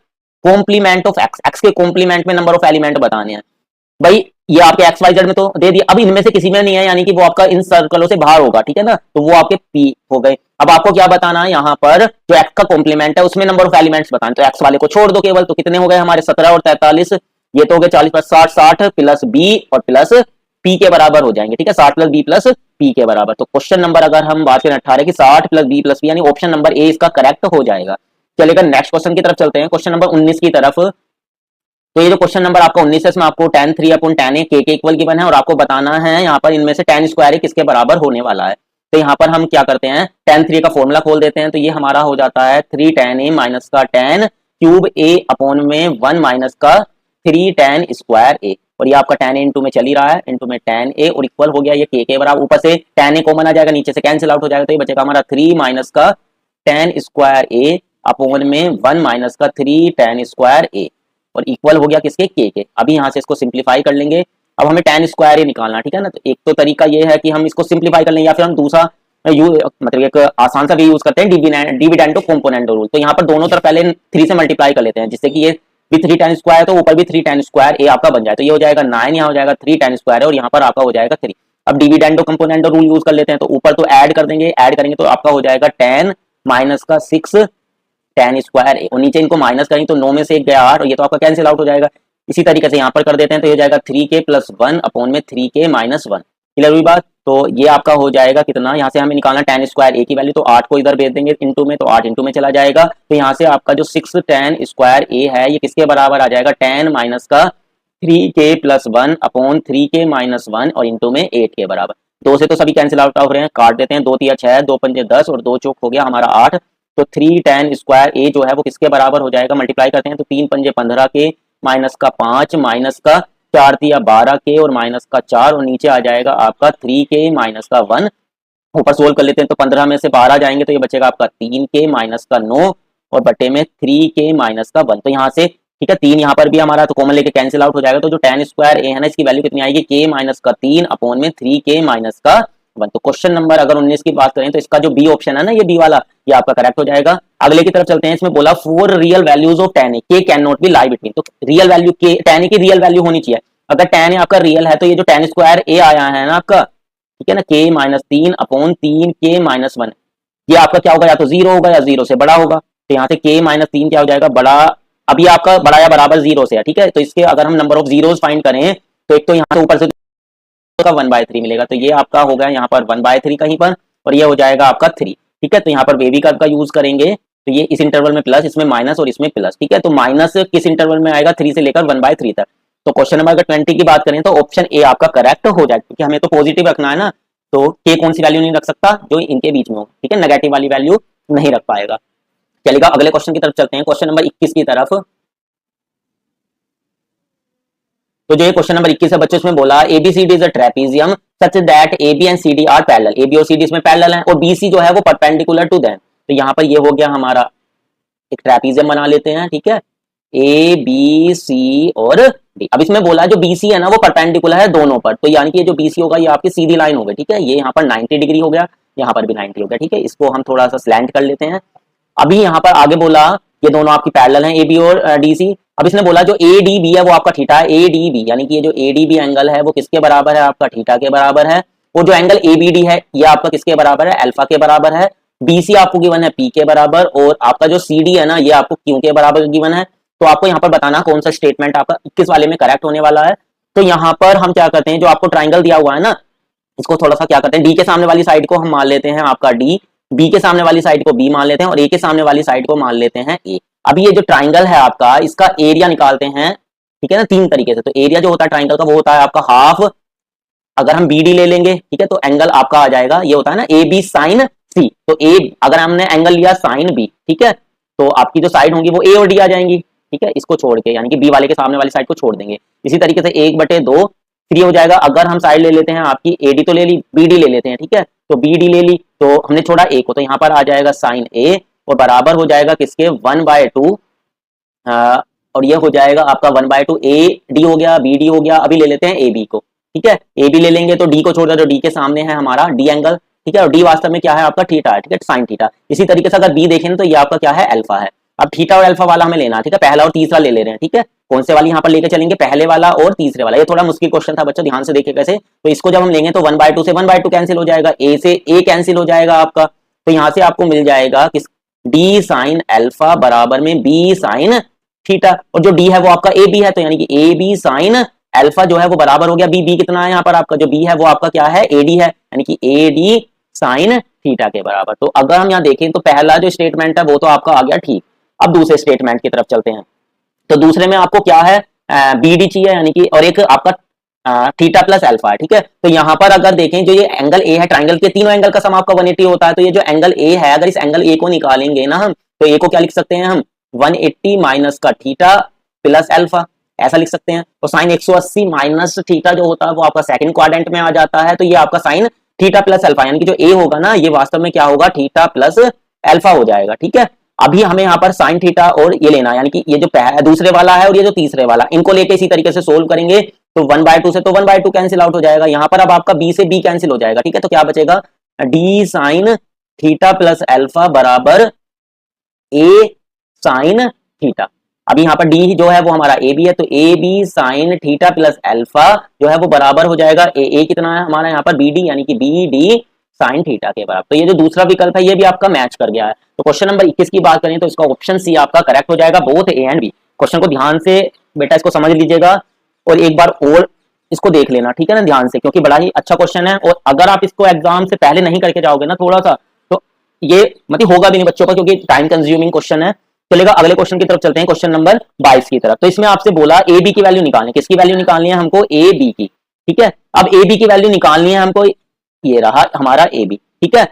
complement of x, x के कॉम्प्लीमेंट में नंबर ऑफ एलिमेंट बताने हैं। भाई ये आपके एक्स वाई जेड में तो दे दिया, अब इनमें से किसी में नहीं है यानी कि वो आपका इन सर्कलों से बाहर होगा। ठीक है ना, तो वो आपके पी हो गए। अब आपको क्या बताना है, यहाँ पर जो एक्स का कॉम्प्लीमेंट है उसमें नंबर ऑफ एलिमेंट्स बताना, तो एक्स वाले को छोड़ दो केवल, तो कितने हो गए हमारे 17 और 43, ये तो हो गए 40 प्लस 60 60 प्लस बी और प्लस पी के बराबर हो जाएंगे। ठीक है, 60 प्लस बी प्लस पी के बराबर। तो क्वेश्चन नंबर अगर हम बात करें 18 की 60 प्लस बी प्लस पी यानी ऑप्शन नंबर ए इसका करेक्ट हो जाएगा। चलेगा नेक्स्ट क्वेश्चन की तरफ चलते हैं, क्वेश्चन नंबर 19 की तरफ। तो ये जो क्वेश्चन नंबर आपका 19 है इसमें आपको tan 3 अपॉन tan a के इक्वल गिवन है और आपको बताना है यहाँ पर इनमें से tan स्क्वायर a किसके बराबर होने वाला है। तो यहाँ पर हम क्या करते हैं tan 3 का फॉर्मूला खोल देते हैं, तो ये हमारा हो जाता है 3 tan a माइनस का tan क्यूब a अपॉन में 1 माइनस का 3 tan स्क्वायर a, और ये आपका tan a इंटू में चल ही रहा है इंटू में tan a और इक्वल हो गया ये के बराबर, ऊपर से tan a कॉमन आ जाएगा नीचे से कैंसिल आउट हो जाएगा, तो ये बचेगा हमारा 3 माइनस का tan स्क्वायर a अपॉन में 1 माइनस का 3 tan स्क्वायर a और इक्वल हो गया किसके के। अभी यहाँ से इसको सिंप्लीफाई कर लेंगे। अब हमें tan स्क्वायर ही निकालना, ठीक है ना, तो एक तो तरीका ये है कि हम इसको सिंप्लीफाई कर लेंगे या फिर हम दूसरा मतलब एक आसान सा भी यूज करते हैं डिविडेंडो कंपोनेंडो रूल। तो यहाँ पर दोनों तरफ पहले 3 से मल्टीप्लाई कर लेते हैं जिससे कि ये भी 3 tan स्क्वायर तो ऊपर भी 3 tan स्क्वायर ए आपका बन जाए, तो ये हो जाएगा 9, यहाँ हो जाएगा 3 tan स्क्वायर और यहाँ पर आपका हो जाएगा 3। अब डिविडेंडो कंपोनेंडो रूल यूज कर लेते हैं, तो ऊपर तो ऐड कर देंगे, ऐड करेंगे तो आपका हो जाएगा 10 माइनस का 6 tan स्क्वायर और नीचे इनको माइनस करेंगे तो 9 में से 1 गया 8 और ये तो आपका कैंसिल आउट हो जाएगा। इसी तरीके से यहाँ पर कर देते हैं तो ये हो जाएगा 3k + 1 अपॉन में 3k - 1। क्लियर हुई बात। तो ये आपका हो जाएगा कितना, यहाँ से हमें निकालना tan स्क्वायर a की वैल्यू, तो 8 को इधर भेज देंगे इंटू में, तो 8 इंटू में चला जाएगा। तो यहाँ से आपका जो 6 tan स्क्वायर a है ये किसके बराबर आ जाएगा, tan माइनस का 3k + 1 अपॉन 3k - 1 और इंटू में 8 के बराबर। 2 से तो सभी कैंसिल आउट हो रहे हैं, काट देते हैं, 2 तिया 6, 2 पंजे 10 और 2 चौक हो गया हमारा 8। तो 3 tan स्क्वायर a जो है वो किसके बराबर हो जाएगा, मल्टीप्लाई करते हैं तो 3 पंजे 15 के माइनस का 5 माइनस का 4 तिया 12 के और माइनस का 4 और नीचे आ जाएगा आपका 3k माइनस का 1। ऊपर सोल्व कर लेते हैं तो 15 में से 12 जाएंगे तो ये बचेगा आपका 3k माइनस का 9 और बटे में 3k माइनस का 1। तो यहाँ से ठीक है 3 यहाँ पर भी हमारा तो कॉमन लेके कैंसिल आउट हो जाएगा। तो जो tan स्क्वायर a है ना इसकी वैल्यू कितनी आएगी, k माइनस का 3 अपॉन में 3k माइनस का 1। तो क्वेश्चन नंबर अगर 19 की बात करें तो इसका जो बी ऑप्शन है ना, ये बी वाला, ये आपका करेक्ट हो जाएगा। अगले की तरफ चलते हैं। इसमें बोला 4 real values of tan a, k can not be lie between. तो real value k tan a की रियल वैल्यू होनी चाहिए। अगर tan a आपका रियल है तो ये जो tan स्क्वायर a आया है ना आपका, ठीक है ना, k - 3 अपॉन 3k - 1, ये आपका क्या होगा, या तो 0 होगा या 0 से बड़ा होगा। तो यहाँ से k - 3 क्या हो जाएगा, बड़ा, अब ये आपका बड़ा या बराबर 0 से है, ठीक है। तो इसके अगर हम नंबर ऑफ जीरोस फाइंड करें तो एक तो यहाँ से ऊपर से का 1/3 मिलेगा, तो ये आपका हो गया यहाँ पर 1/3 कहीं पर, और ये हो जाएगा आपका 3, ठीक है। तो यहाँ पर बेबी कर्व का यूज करेंगे तो ये इस इंटरवल में प्लस, इसमें माइनस और इसमें प्लस, ठीक है। तो माइनस किस इंटरवल में आएगा, 3 से लेकर 1/3 तक। तो क्वेश्चन नंबर 20 की बात करें तो ऑप्शन ए आपका करेक्ट हो जाएगा, क्योंकि हमें तो पॉजिटिव रखना है ना, तो के कौन सी वैल्यू नहीं रख सकता, जो इनके बीच में हो, ठीक है, नेगेटिव वाली वैल्यू नहीं रख पाएगा। चलेगा अगले क्वेश्चन की तरफ चलते हैं, क्वेश्चन नंबर 21 की तरफ। तो जो ये क्वेश्चन नंबर 21 है बच्चों, इसमें बोला ABCD is a trapezium such that AB and CD are parallel, AB और CD इसमें पैरेलल हैं और BC जो है वो परपेंडिकुलर टू देम। तो यहाँ पर ये हो गया हमारा एक ट्रेपीजियम बना लेते हैं, ठीक है, ABC और D। अब इसमें बोला जो BC है ना वो परपेंडिकुलर है दोनों पर, तो यानी कि ये जो BC होगा ये आपकी सीधी लाइन हो गई, ठीक है। ये यहाँ पर 90 डिग्री हो गया, यहाँ पर भी 90 हो गया, ठीक है। इसको हम थोड़ा सा स्लैंट कर लेते हैं। अभी यहाँ पर आगे बोला ये दोनों आपकी पैरेलल हैं AB और DC। अब इसने बोला जो ADB है वो आपका थीटा है, ADB यानी कि ये जो ADB एंगल है वो किसके बराबर है, आपका थीटा के बराबर है। और जो एंगल ABD है ये आपका किसके बराबर है, अल्फा के बराबर है। BC आपको गिवन है P के बराबर, और आपका जो CD है ना ये आपको Q के बराबर गिवन है। तो आपको यहाँ पर बताना कौन सा स्टेटमेंट आपका 21 वाले में करेक्ट होने वाला है। तो यहाँ पर हम क्या करते हैं, जो आपको ट्राइंगल दिया हुआ है ना इसको थोड़ा सा क्या करते हैं, D के सामने वाली साइड को हम मान लेते हैं आपका D, B के सामने वाली साइड को B मान लेते हैं और A के सामने वाली साइड को मान लेते हैं A। अभी ये जो ट्राइंगल है आपका इसका एरिया निकालते हैं, ठीक है ना, 3 तरीके से। तो एरिया जो होता है ट्राइंगल का वो होता है आपका हाफ, अगर हम BD ले लेंगे, ठीक है, तो एंगल आपका आ जाएगा, ये होता है ना AB साइन C। तो A अगर हमने एंगल लिया साइन B, ठीक है, तो आपकी जो साइड होंगी वो A और D आ जाएंगी, ठीक है, इसको छोड़ के, यानी कि B वाले के सामने वाली साइड को छोड़ देंगे। इसी तरीके से 1/2 3 हो जाएगा। अगर हम साइड ले लेते हैं आपकी AD तो ले ली, BD ले लेते हैं, ठीक है, तो BD ले ली तो हमने छोड़ा A को, तो यहाँ पर आ जाएगा साइन A और बराबर हो जाएगा किसके, 1/2, और ये हो जाएगा आपका 1/2 AD हो गया, BD हो गया। अभी ले लेते हैं AB को, ठीक है, AB ले लेंगे तो D को छोड़ दिया, तो D के सामने है हमारा D एंगल, ठीक है, और D वास्तव में क्या है आपका थीटा है, ठीक है, साइन थीटा। इसी तरीके से अगर B देखें तो ये आपका क्या है, अल्फा है। अब थीटा और अल्फा वाला हमें लेना है, ठीक है, पहला और तीसरा ले रहे हैं, ठीक है। कौन से वाली यहाँ पर लेके चलेंगे, पहले वाला और तीसरे वाला। ये थोड़ा मुश्किल क्वेश्चन था बच्चों, ध्यान से देखिए कैसे। तो इसको जब हम लेंगे तो 1/2 से 1/2 कैंसिल हो जाएगा, A से A कैंसिल हो जाएगा आपका। तो यहाँ से आपको मिल जाएगा किस, D साइन अल्फा बराबर में B साइन थीटा, और जो D है वो आपका AB है, तो यानी कि AB साइन अल्फा जो है वो बराबर हो गया B कितना है यहाँ पर आपका, जो B है वो आपका क्या है, AD है, यानी कि AD साइन थीटा के बराबर। तो अगर हम यहाँ देखें तो पहला जो स्टेटमेंट है वो तो आपका आ गया ठीक। अब दूसरे स्टेटमेंट की तरफ चलते हैं। तो दूसरे में आपको क्या है, BD चाहिए, यानी कि, और एक आपका थीटा प्लस अल्फा है, ठीक है। तो यहाँ पर अगर देखें जो ये एंगल A है, ट्राइंगल के तीनों एंगल का सम आपका 180 होता है। तो ये जो एंगल A है, अगर इस एंगल A को निकालेंगे ना हम, तो A को क्या लिख सकते हैं हम, 180 माइनस का थीटा प्लस अल्फा, ऐसा लिख सकते हैं। तो साइन 180 माइनस थीटा जो होता है वो आपका सेकंड क्वाड्रेंट में आ जाता है। तो ये आपका साइन थीटा प्लस अल्फा, यानी कि जो A होगा ना ये वास्तव में क्या होगा, थीटा प्लस अल्फा हो जाएगा, ठीक है। अभी हमें यहाँ पर साइन थीटा और ये लेना है, यानी कि ये जो दूसरे वाला है और ये जो तीसरे वाला, इनको लेके इसी तरीके से सोल्व करेंगे। तो 1/2 से तो 1/2 कैंसिल आउट हो जाएगा। यहाँ पर अब आपका B से B कैंसिल हो जाएगा, ठीक है। तो क्या बचेगा, D sign theta plus alpha बराबर A साइन थीटा। अभी यहाँ पर D जो है वो हमारा AB है, तो AB sign theta plus alpha जो है वो बराबर हो जाएगा A कितना है हमारा यहाँ पर BD, यानी कि BD साइन थीटा के बराबर। तो ये जो दूसरा विकल्प है ये भी आपका मैच कर गया है। तो क्वेश्चन नंबर 21 की बात करें तो इसका ऑप्शन सी आपका करेक्ट हो जाएगा, both A and B। Question को ध्यान से बेटा इसको समझ लीजिएगा और एक बार और इसको देख लेना, ठीक है ना, ध्यान से, क्योंकि बड़ा ही अच्छा क्वेश्चन है। और अगर आप इसको एग्जाम से पहले नहीं करके जाओगे ना थोड़ा सा, तो ये मतलब होगा भी नहीं बच्चों का, क्योंकि टाइम कंज्यूमिंग क्वेश्चन है। चलेगा, अगले क्वेश्चन की तरफ चलते हैं, क्वेश्चन नंबर 22 की तरफ। तो इसमें आपसे बोला ए बी की वैल्यू निकालनी, किसकी वैल्यू निकालनी है हमको, ए बी की, ठीक है। अब ए बी की वैल्यू निकालनी है हमको, ये रहा हमारा ए बी, ठीक है।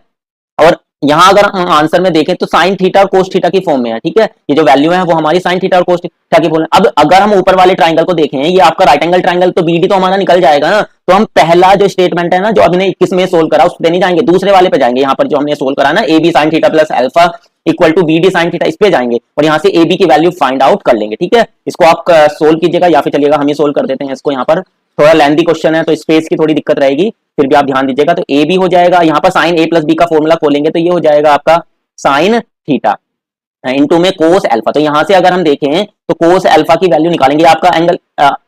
और यहां अगर हम आंसर में देखें तो साइन थीटा और कोस थीटा की फॉर्म में है, ठीक है। ये जो वैल्यू है वो हमारी साइन थीटा और कोस थीटा की फॉर्म में। अब अगर हम ऊपर वाले ट्राइंगल को देखें, ये आपका राइट एंगल ट्राइंगल, तो बीडी तो हमारा निकल जाएगा ना। तो हम पहला जो स्टेटमेंट है ना, जो हमने 21 में सोल्व करा, उस पर नहीं जाएंगे, दूसरे वाले पे जाएंगे। यहाँ पर जो हमने सोल्व करा ना, a b sin theta plus alpha equal to b d sin theta, इस पे जाएंगे और यहाँ से ए बी की वैल्यू फाइंड आउट कर लेंगे, ठीक है। इसको आप सोल्व कीजिएगा या फिर चलिएगा हम ही सोल्व कर देते हैं इसको। यहाँ पर थोड़ा लेंथी क्वेश्चन है तो स्पेस की थोड़ी दिक्कत रहेगी, फिर भी आप ध्यान दीजिएगा। तो ए बी हो जाएगा, यहाँ पर साइन ए प्लस बी का फॉर्मूला खोलेंगे तो ये हो जाएगा आपका साइन थीटा इनटू में कोस अल्फा। तो यहां से अगर हम देखें तो कोस अल्फा की वैल्यू निकालेंगे, आपका एंगल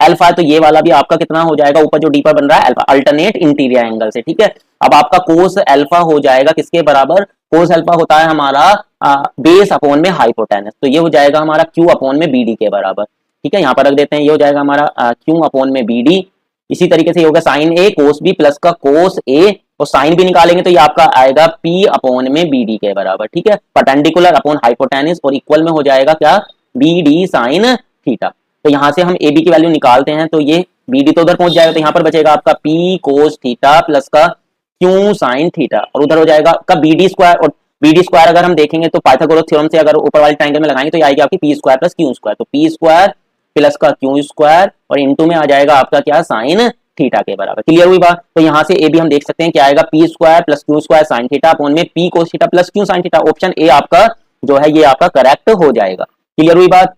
अल्फा है तो ये वाला भी आपका कितना हो जाएगा, ऊपर जो डी पर बन रहा है अल्फा, अल्टरनेट इंटीरियर एंगल से, ठीक है। अब आपका कोस अल्फा हो जाएगा किसके बराबर, कोस अल्फा होता है हमारा बेस अपॉन में हाइपोटेनस, तो ये हो जाएगा हमारा क्यू अपॉन में बी डी के बराबर, ठीक है। यहाँ पर रख देते हैं, ये हो जाएगा हमारा क्यू अपॉन में बी डी। इसी तरीके से ये होगा साइन ए कोस बी प्लस का कोस ए, और साइन भी निकालेंगे तो ये आपका आएगा पी अपॉन में बी डी के बराबर, ठीक है। परपेंडिकुलर अपॉन हाइपोटेनस और इक्वल में हो जाएगा क्या, बी डी साइन थीटा। तो यहां से हम ए बी की वैल्यू निकालते हैं तो ये बी डी तो उधर पहुंच जाएगा, तो यहाँ पर बचेगा आपका पी कोस थीटा प्लस का क्यू साइन थीटा, और उधर हो जाएगा आपका बी डी स्क्वायर। और बी डी स्क्वायर अगर हम देखेंगे तो पाइथागोरस थ्योरम से अगर ऊपर वाले ट्रायंगल में लगाएंगे तो ये आएगी आपकी P square plus Q square, तो पी स्क्वायर प्लस का क्यू स्क्वायर और इनटू में आ जाएगा आपका क्या, साइन थीटा के बराबर। क्लियर हुई बात। तो यहां से ए भी हम देख सकते हैं क्या आएगा, P square plus Q square sine theta upon में P cos theta plus Q sine theta. Option A आपका जो है ये आपका करेक्ट हो जाएगा। क्लियर हुई बात।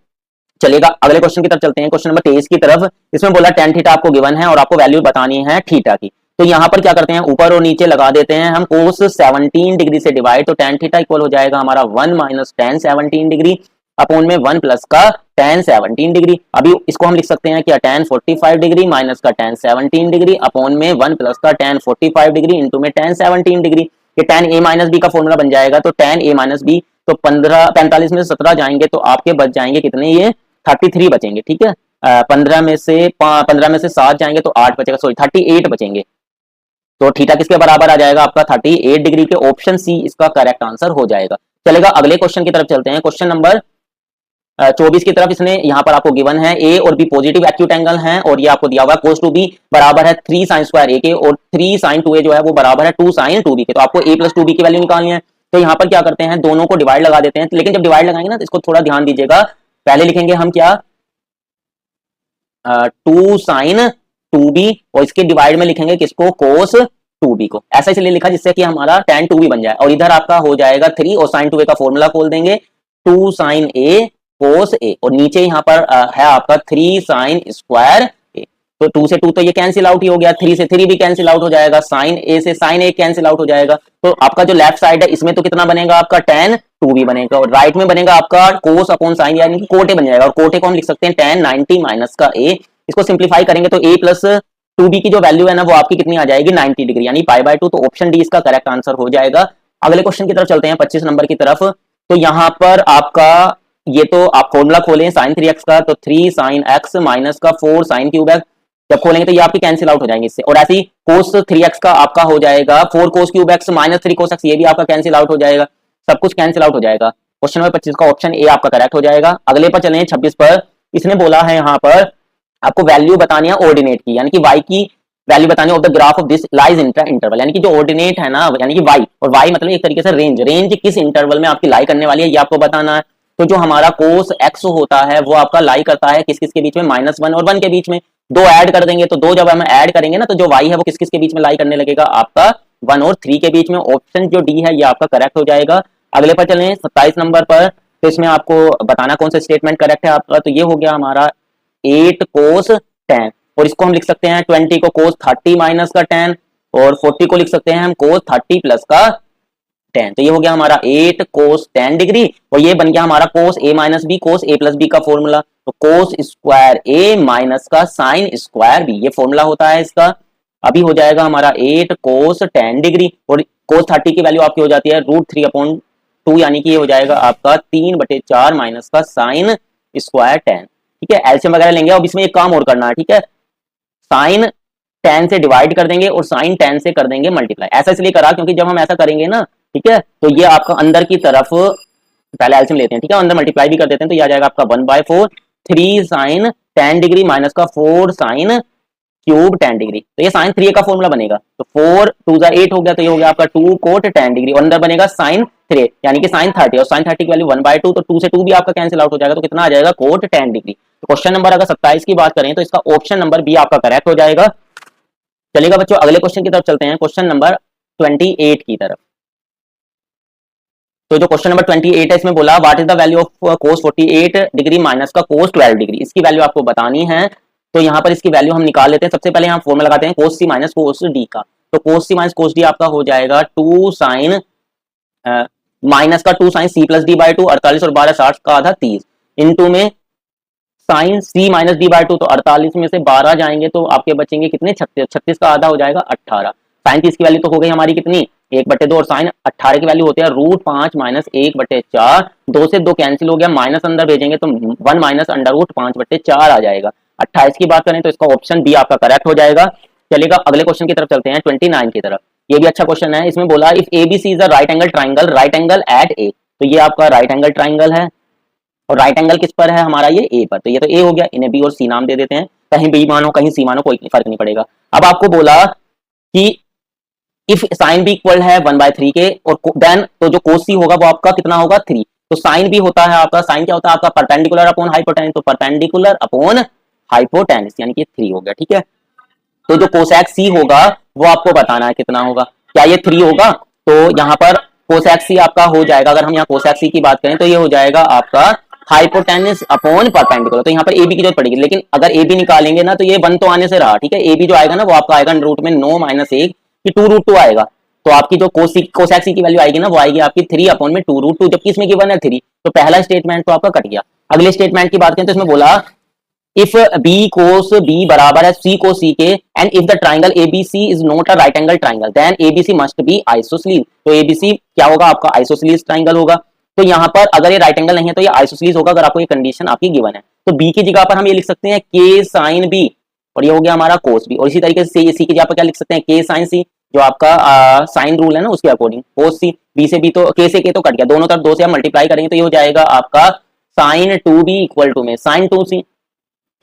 चलेगा, अगले क्वेश्चन की तरफ चलते हैं, क्वेश्चन नंबर 23 की तरफ। इसमें बोला टेन थीटा आपको गिवन है और आपको वैल्यू बतानी है थीटा की। तो यहाँ पर क्या करते हैं, ऊपर और नीचे लगा देते हैं हम कोस 17 डिग्री से डिवाइड, तो टेन थीटा इक्वल हो जाएगा हमारा 1 माइनस टेन 17 डिग्री अपॉन में 1 प्लस का टेन 17 डिग्री। अभी इसको हम लिख सकते हैं क्या, टेन 45 डिग्री माइनस का टेन 17 डिग्री अपॉन में 1 प्लस का टेन 45 डिग्री इंटू में टेन 17 डिग्री। ये टेन ए माइनस बी का फॉर्मूला बन जाएगा, तो टेन ए माइनस बी, तो 45 में से 17 जाएंगे तो आपके बच जाएंगे कितने, ये 33 बचेंगे, ठीक है। 15 में से 7 जाएंगे तो 8 बचेगा, सॉरी 38 बचेंगे। तो थीटा किसके बराबर आ जाएगा आपका 38 डिग्री के। ऑप्शन सी इसका करेक्ट आंसर हो जाएगा। चलेगा, अगले क्वेश्चन की तरफ चलते हैं, क्वेश्चन नंबर 24 की तरफ। इसने यहाँ पर आपको गिवन है ए और बी पॉजिटिव एक्यूट एंगल हैं और ये आपको दिया हुआ है कोस टू बी बराबर है 3 साइन स्क्वायर ए के और 3 साइन 2a जो है वो बराबर है 2 साइन 2b के। तो आपको a प्लस 2b की वैल्यू निकालनी है। तो यहाँ पर क्या करते हैं, दोनों को डिवाइड लगा देते हैं, लेकिन जब डिवाइड लगाएंगे ना तो इसको थोड़ा ध्यान दीजिएगा। पहले लिखेंगे हम क्या, 2 साइन 2b और इसके डिवाइड में लिखेंगे किसको, कोस 2b को। ऐसा इसलिए लिखा जिससे कि हमारा tan 2b बन जाए, और इधर आपका हो जाएगा 3 और साइन 2a का फॉर्मूला खोल देंगे 2 साइन a कोस a, और नीचे यहाँ पर है आपका 3 साइन स्क्वायर a। तो 2 से 2 तो ये कैंसिल आउट ही हो गया, 3 से 3 भी कैंसिल आउट हो जाएगा, साइन a से साइन a कैंसिल आउट हो जाएगा। तो आपका जो लेफ्ट साइड है इसमें तो कितना बनेगा आपका tan 2b बनेगा, और राइट में बनेगा आपका कोस अपॉन साइन, यानी कि कोटे बन जाएगा, और कोटे को हम लिख सकते हैं tan 90 माइनस का a। इसको सिंप्लीफाई करेंगे तो a प्लस 2b की जो वैल्यू है ना वो आपकी कितनी आ जाएगी, 90 डिग्री, यानी π/2। तो ऑप्शन डी इसका करेक्ट आंसर हो जाएगा। अगले क्वेश्चन की तरफ चलते हैं, 25 नंबर की तरफ। तो यहाँ पर आपका ये तो आप फॉर्मूला खोलें sin 3x का, तो 3 sin x माइनस का 4 sin क्यूब x, जब खोलेंगे तो ये आपकी कैंसिल आउट हो जाएंगे इससे। और ऐसे ही cos 3x का आपका हो जाएगा 4 cos cube x minus 3 cos x, ये भी आपका कैंसिल आउट हो जाएगा, सब कुछ कैंसिल आउट हो जाएगा। क्वेश्चन नंबर 25 का ऑप्शन ए आपका करेक्ट हो जाएगा। अगले पर चलें 26 पर। इसने बोला है यहाँ पर आपको वैल्यू बतानी है ऑर्डिनेट की, यानी कि y की वैल्यू बतानी of the graph of this lies interval, यानी कि जो ऑर्डिनेट है ना, यानी कि y, और y मतलब एक तरीके से रेंज किस इंटरवल में आपकी लाई करने वाली है ये आपको बताना है। तो जो हमारा कोस x होता है वो आपका लाई करता है किस किस के बीच में, -1 और 1 के बीच में। 2 ऐड कर देंगे तो 2 जब हम ऐड करेंगे ना तो जो y है वो किस किस के बीच में लाई करने लगेगा, आपका 1 और 3 के बीच में। ऑप्शन जो डी है ये आपका करेक्ट हो जाएगा। अगले पर चलें 27 नंबर पर। तो इसमें आपको बताना कौन सा स्टेटमेंट करेक्ट है आपका। तो ये हो गया हमारा 8 कोस 10, और इसको हम लिख सकते हैं 20 को कोस 30 माइनस का 10, और 40 को लिख सकते हैं हम कोस 30 प्लस का 10। तो ये हो गया हमारा 8 कोस 10 डिग्री, और ये बन गया हमारा cos a minus b, cos a plus b का फॉर्मूला। तो कोस स्क्वायर a माइनस का साइन स्क्वायर b, ये फॉर्मूला होता है इसका। अभी हो जाएगा हमारा 8 कोस 10 डिग्री, और कोस 30 की वैल्यू आपकी हो जाती है √3/2, यानी कि ये हो जाएगा आपका 3/4 माइनस का साइन स्क्वायर 10। ठीक है, एलसीएम वगैरह लेंगे। अब इसमें एक काम और करना है, ठीक है, साइन 10 से डिवाइड कर देंगे और साइन 10 से कर देंगे मल्टीप्लाई। ऐसा इसलिए करा क्योंकि जब हम ऐसा करेंगे ना, ठीक है, तो ये आपका अंदर की तरफ पहले एलसीएम लेते हैं, ठीक है, अंदर मल्टीप्लाई भी कर देते हैं, तो ये आ जाएगा आपका 1/4 3 साइन 10 डिग्री माइनस का 4 साइन क्यूब 10 डिग्री। तो ये साइन 3 का फॉर्मूला बनेगा, तो 4 2 8 हो गया, तो ये हो गया आपका 2 कोट 10 डिग्री, और अंदर बनेगा साइन 3 यानी कि साइन 30, और साइन 30 की वैल्यू 1/2, तो 2 से 2 भी आपका कैंसिल आउट हो जाएगा, तो कितना आ जाएगा कोट 10 डिग्री। तो क्वेश्चन नंबर अगर 27 की बात करें तो इसका ऑप्शन नंबर बी आपका करेक्ट हो जाएगा। चलेगा बच्चों, अगले क्वेश्चन की तरफ चलते हैं, क्वेश्चन नंबर 28 की तरफ। तो जो क्वेश्चन नंबर 28 है इसमें बोला what is the value of cos 48 degree minus का कोस 12 डिग्री, इसकी वैल्यू आपको बतानी है। तो यहाँ पर इसकी वैल्यू हम निकाल लेते हैं। सबसे पहले यहाँ फॉर्मूला लगाते हैं कोस सी माइनस कोस डी का, तो कोस सी माइनस कोस डी आपका हो जाएगा 2 साइन माइनस का 2 sin c plus d by 2, 48 और 12 60 का आधा 30, इनटू में sin c minus d by 2, तो 48 में से 12 जाएंगे तो आपके बचेंगे कितने 36, 36 का आधा हो जाएगा 18। साइन 30 की वैल्यू तो हो गई हमारी कितनी 1/2, और साइन 18 की वैल्यू होती है √5 माइनस 1/4, 2 से 2 कैंसिल हो गया, माइनस अंदर भेजेंगे तो 1 माइनस √5/4 आ जाएगा। 28 की बात करें तो इसका ऑप्शन बी आपका करेक्ट हो जाएगा। चलेगा, अगले क्वेश्चन की तरफ चलते हैं 29 की तरफ। ये भी अच्छा क्वेश्चन है। इसमें बोला if ABC is a right angle triangle, right angle at A, तो ये आपका राइट एंगल ट्राइंगल है, और राइट एंगल किस पर है हमारा ये ए पर, तो ये तो ए हो गया, इन्हें बी और सी नाम दे देते हैं, कहीं बी मानो कहीं सी मानो कोई फर्क नहीं पड़ेगा। अब आपको बोला कि इफ साइन भी इक्वल है 1/3 के, और देन तो जो कोस सी होगा वो आपका कितना होगा 3, तो साइन भी होता है आपका, साइन क्या होता है आपका परपेंडिकुलर अपॉन हाइपोटेन्यूस, तो परपेंडिकुलर अपॉन हाइपोटेन्यूस यानी कि 3 हो गया, ठीक है। तो जो कोसेक सी होगा वो आपको बताना है कितना होगा, क्या ये 3 होगा, तो यहाँ पर कोसेक सी आपका हो जाएगा, अगर हम यहाँ कोसेक सी की बात करें तो ये हो जाएगा आपका हाइपोटेन्यूस अपॉन परपेंडिकुलर, तो यहाँ पर ए बी की जरूरत पड़ेगी, लेकिन अगर ए बी निकालेंगे ना तो ये 1 तो आने से रहा, ठीक है, ए बी जो आएगा ना वो आपका आएगा रूट में 9 माइनस 1 की 2√2 आएगा, तो आपकी जो कोसेक सी की वैल्यू आएगी ना वो आएगी आपकी 3 अपॉन में 2√2, जबकि इसमें गिवन है 3, तो पहला स्टेटमेंट तो आपका कट गया। अगले स्टेटमेंट की बात करें तो इसमें बोला इफ बी कोस बी बराबर है सी कोस सी के, and if the triangle ABC is not a right angle triangle, then ABC must be isosceles, तो एबीसी क्या होगा आपका आइसोसेलेस ट्राइंगल होगा। तो यहाँ पर अगर ये राइट एंगल नहीं है तो ये आइसोसेलेस होगा, अगर आपको ये कंडीशन आपकी गिवन है, तो बी की जगह पर हम ये लिख सकते हैं के साइन बी, और ये हो गया हमारा कोस बी, और इसी तरीके से सी की जगह पर क्या लिख सकते हैं के साइन सी, जो आपका साइन रूल है ना उसके अकॉर्डिंग कोस सी, बी से बी तो के से के तो कट गया, दोनों तरफ 2 से हम मल्टीप्लाई करेंगे तो ये हो जाएगा आपका साइन 2b इक्वल टू में साइन 2c,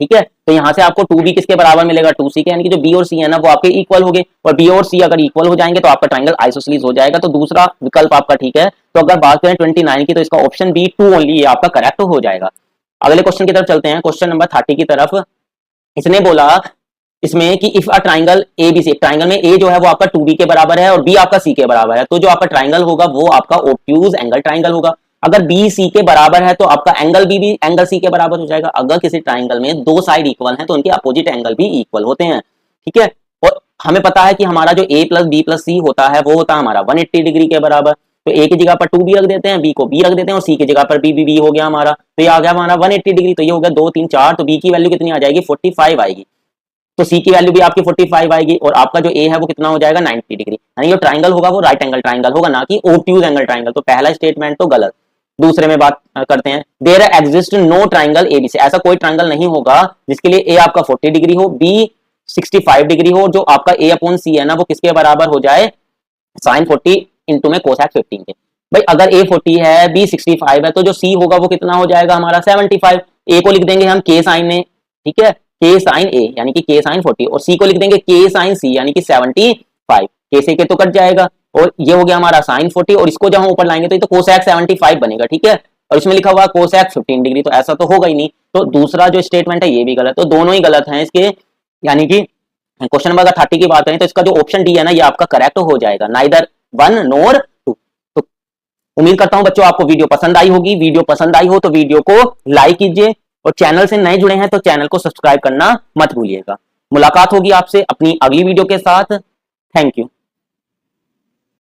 ठीक है। तो यहाँ से आपको 2b किसके बराबर मिलेगा 2c के, यानी कि जो b और c है ना वो आपके इक्वल हो गए, और b और c अगर इक्वल हो जाएंगे तो आपका ट्राइंगल आइसोसेलेस हो जाएगा, तो दूसरा विकल्प आपका ठीक है। तो अगर बात करें 29 की तो इसका ऑप्शन बी 2 ओनली ये आपका करेक्ट हो जाएगा। अगले क्वेश्चन की तरफ चलते हैं, क्वेश्चन नंबर 30 की तरफ। इसने बोला इसमें कि if a triangle A B C, triangle में ए जो है वो आपका 2b के बराबर है और b आपका c के बराबर है, तो जो आपका ट्राइंगल होगा वो आपका ऑब्ट्यूज एंगल ट्राइंगल होगा। अगर बी सी के बराबर है तो आपका एंगल भी एंगल सी के बराबर हो जाएगा। अगर किसी ट्राइंगल में 2 साइड इक्वल हैं तो उनके अपोजिट एंगल भी इक्वल होते हैं, ठीक है। और हमें पता है कि हमारा जो a प्लस बी प्लस सी होता है वो होता है हमारा 180 डिग्री के बराबर, तो a की जगह पर 2b रख देते हैं, b को b रख देते हैं, और c की जगह पर b हो गया हमारा, तो ये आ गया हमारा 180 डिग्री, तो ये हो गया 2 3 4, तो b की वैल्यू कितनी आ जाएगी 45 आएगी, तो सी की वैल्यू भी आपकी 45 आएगी, और आपका जो ए है वो कितना हो जाएगा 90 डिग्री, यानी जो ट्राइंगल होगा वो राइट एंगल ट्राइंगल होगा, ना कि ऑब्ट्यूज एंगल ट्राइंगल। तो पहला स्टेटमेंट तो गलत। दूसरे में बात करते हैं, there exist no triangle ABC, ऐसा कोई ट्राइंगल नहीं होगा जिसके लिए ए आपका 40 डिग्री हो, बी 65 डिग्री हो, जो आपका ए अपॉन सी है ना वो किसके बराबर हो जाए साइन 40 इंटू में कोसेक 15 के। भाई अगर ए 40 है बी 65 है तो जो सी होगा वो कितना हो जाएगा हमारा 75, ए को लिख देंगे हम के साइन में, ठीक है, के साइन ए यानी कि के साइन 40, और सी को लिख देंगे के साइन सी यानी कि 75, के से के तो कट जाएगा, और ये हो गया हमारा साइन 40, और इसको जब हम ऊपर लाएंगे तो ये तो कोसेक 75 बनेगा, ठीक है, और इसमें लिखा हुआ कोसेक 15 डिग्री, तो ऐसा तो होगा ही नहीं, तो दूसरा जो स्टेटमेंट है ये भी गलत, तो दोनों ही गलत हैं इसके, यानी कि क्वेश्चन नंबर 30 की बात करें तो इसका जो ऑप्शन डी है ना ये आपका करेक्ट हो जाएगा, नाइदर 1 नॉर 2। तो उम्मीद करता हूं बच्चों आपको वीडियो पसंद आई होगी, वीडियो पसंद आई हो तो वीडियो को लाइक कीजिए, और चैनल से नए जुड़े हैं तो चैनल को सब्सक्राइब करना मत भूलिएगा। मुलाकात होगी आपसे अपनी अगली वीडियो के साथ। Thank you.